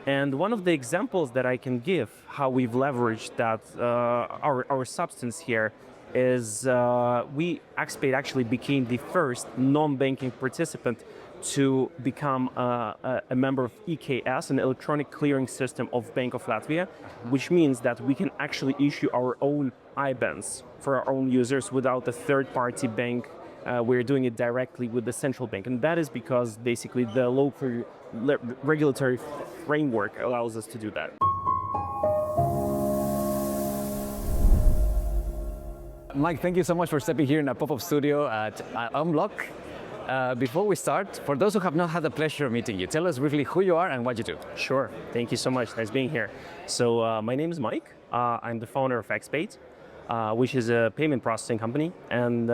And one of the examples that I can give how we've leveraged that our substance here is xpate actually became the first non-banking participant to become a member of EKS, an electronic clearing system of Bank of Latvia, which means that we can actually issue our own IBANs for our own users without a third-party bank. We're doing it directly with the central bank, and that is because basically the local regulatory framework allows us to do that. Mike, thank you so much for stepping here in a pop-up studio at Unblock. Before we start, for those who have not had the pleasure of meeting you, tell us briefly who you are and what you do. Sure. Thank you so much. Nice being here. So my name is Mike. I'm the founder of xpate, which is a payment processing company. And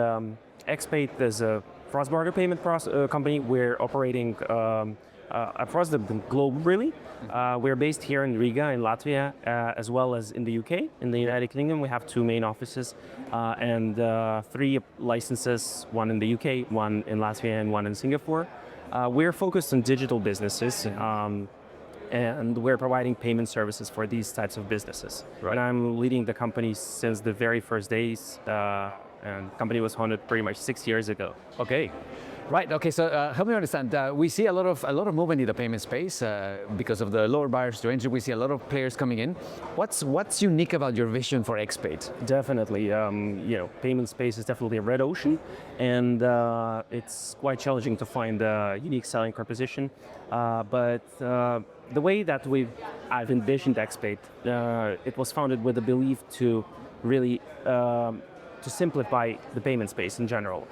xpate is a cross-border payment company. We're operating across the globe, really. We're based here in Riga, in Latvia, as well as in the UK. In the United Kingdom, we have 2 main offices and 3 licenses, one in the UK, one in Latvia, and one in Singapore. We're focused on digital businesses, and we're providing payment services for these types of businesses. Right. And I'm leading the company since the very first days, and the company was founded pretty much 6 years ago. Okay. Right. Okay. So help me understand. We see a lot of movement in the payment space because of the lower barriers to entry. We see a lot of players coming in. What's unique about your vision for xpate? Definitely. Payment space is definitely a red ocean, and it's quite challenging to find a unique selling proposition. But the way that I've envisioned xpate, it was founded with a belief to really to simplify the payment space in general.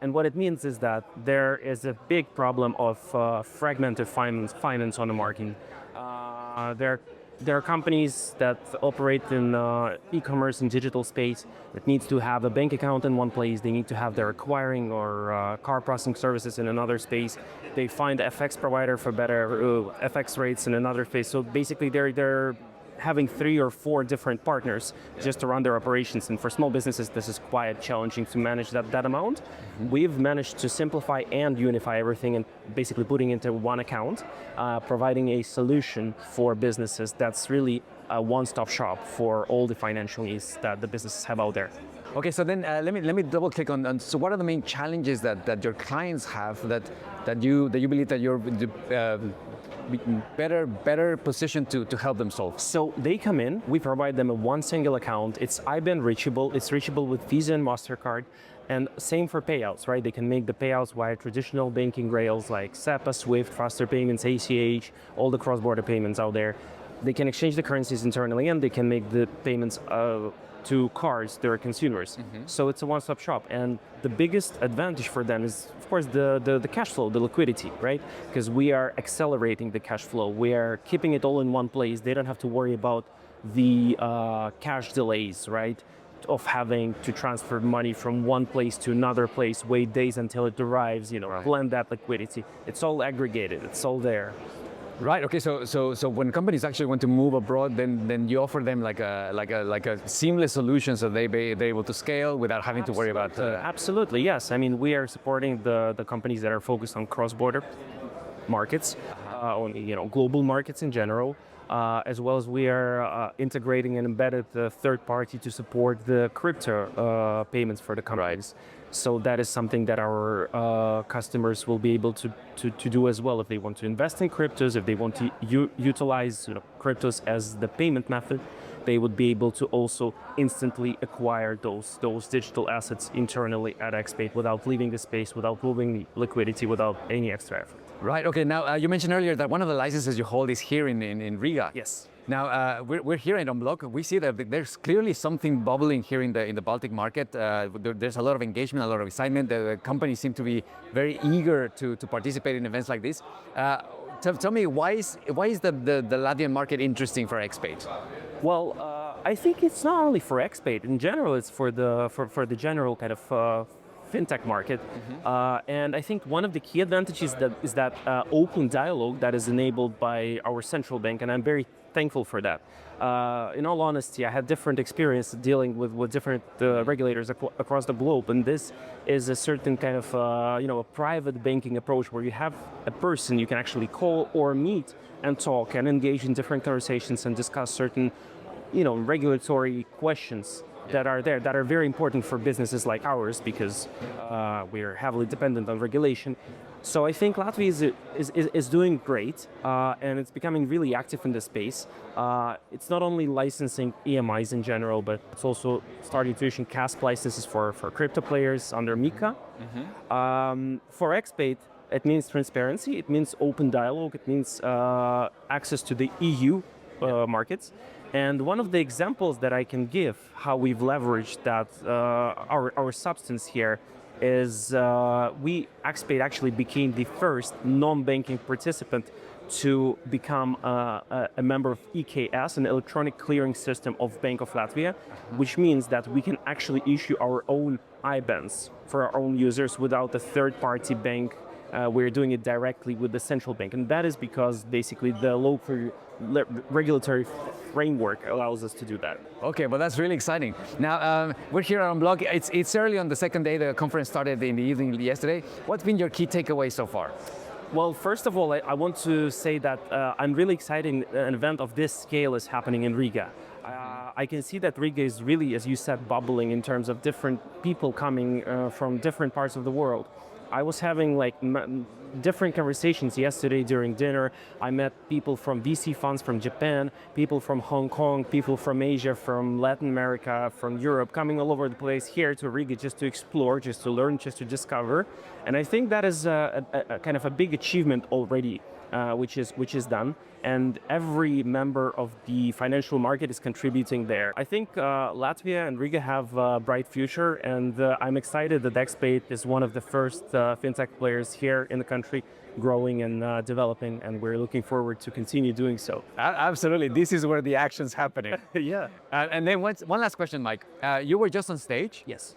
And what it means is that there is a big problem of fragmented finance on the market. There are companies that operate in e-commerce and digital space that needs to have a bank account in one place. They need to have their acquiring or car processing services in another space. They find FX provider for better FX rates in another space. So basically, they're having 3 or 4 different partners just to run their operations. And for small businesses, this is quite challenging to manage that amount. Mm-hmm. We've managed to simplify and unify everything and basically putting into one account, providing a solution for businesses that's really a one-stop shop for all the financial needs that the businesses have out there. Okay, so then let me double click on. So, what are the main challenges that your clients have that you believe that you're better positioned to help them solve? So they come in, we provide them a one single account. It's IBAN reachable. It's reachable with Visa and MasterCard. And same for payouts, right? They can make the payouts via traditional banking rails like SEPA, SWIFT, faster payments, ACH, all the cross-border payments out there. They can exchange the currencies internally, and they can make the payments to cards, their consumers. Mm-hmm. So it's a one-stop shop. And the biggest advantage for them is, of course, the cash flow, the liquidity, right? Because we are accelerating the cash flow. We are keeping it all in one place. They don't have to worry about the cash delays, right? Of having to transfer money from one place to another place, wait days until it arrives, right. Blend that liquidity. It's all aggregated. It's all there. Right. Okay. So when companies actually want to move abroad, then you offer them like a seamless solution, so they're able to scale without having to worry about. Absolutely. Yes. I mean, we are supporting the companies that are focused on cross-border markets, on global markets in general, as well as we are integrating an embedded third party to support the crypto payments for the companies. Right. So that is something that our customers will be able to do as well if they want to invest in cryptos, if they want to utilize cryptos as the payment method. They would be able to also instantly acquire those digital assets internally at xpate without leaving the space, without moving the liquidity, without any extra effort. Right. Okay. Now you mentioned earlier that one of the licenses you hold is here in Riga. Yes. Now we're here in Unblock. We see that there's clearly something bubbling here in the Baltic market. There's a lot of engagement, a lot of excitement. The companies seem to be very eager to participate in events like this. Tell me, why is the Latvian market interesting for xpate? Well, I think it's not only for xpate. In general, it's for the general kind of fintech market. And I think one of the key advantages is that open dialogue that is enabled by our central bank, and I'm very thankful for that. In all honesty, I had different experience dealing with different regulators across the globe, and this is a certain kind of a private banking approach where you have a person you can actually call or meet and talk and engage in different conversations and discuss certain regulatory questions that are there, that are very important for businesses like ours, because we are heavily dependent on regulation. So I think Latvia is doing great, and it's becoming really active in the space. It's not only licensing EMIs in general, but it's also starting to issue CASP licenses for crypto players under MiCA. For xpate, it means transparency, it means open dialogue, it means access to the EU markets. And one of the examples that I can give how we've leveraged that our substance here is xpate actually became the first non-banking participant to become a member of EKS, an electronic clearing system of Bank of Latvia, which means that we can actually issue our own IBANs for our own users without a third-party bank. We're doing it directly with the central bank, and that is because basically the local regulatory framework allows us to do that. Okay, well, that's really exciting. Now, we're here on Blog. It's early on the second day. The conference started in the evening yesterday. What's been your key takeaway so far? Well, first of all, I want to say that I'm really excited an event of this scale is happening in Riga. I can see that Riga is really, as you said, bubbling in terms of different people coming from different parts of the world. I was having different conversations yesterday during dinner. I met people from VC funds from Japan, people from Hong Kong, people from Asia, from Latin America, from Europe, coming all over the place here to Riga just to explore, just to learn, just to discover. And I think that is a kind of a big achievement already, which is done. And every member of the financial market is contributing there. I think Latvia and Riga have a bright future, and I'm excited that xpate is one of the first fintech players here in the country growing and developing, and we're looking forward to continue doing so. Absolutely, this is where the action's happening. Yeah. And then one last question, Mike. You were just on stage. Yes.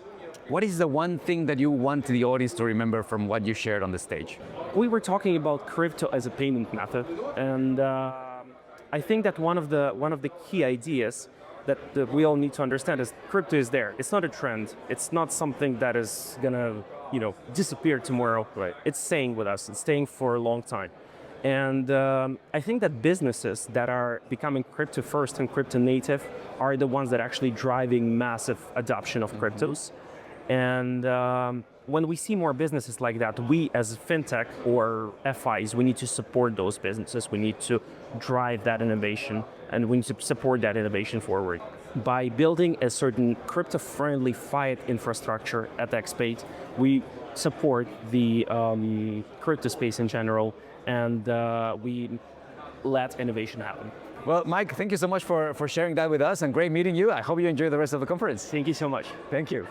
What is the one thing that you want the audience to remember from what you shared on the stage? We were talking about crypto as a payment method, and I think that one of the key ideas that we all need to understand is crypto is there. It's not a trend. It's not something that is gonna disappear tomorrow. Right. It's staying with us. It's staying for a long time. And I think that businesses that are becoming crypto first and crypto native are the ones that are actually driving massive adoption of cryptos. And when we see more businesses like that, we as fintech or FIs, we need to support those businesses. We need to drive that innovation, and we need to support that innovation forward. By building a certain crypto-friendly fiat infrastructure at xpate, we support the crypto space in general, and we let innovation happen. Well, Mike, thank you so much for sharing that with us, and great meeting you. I hope you enjoy the rest of the conference. Thank you so much. Thank you.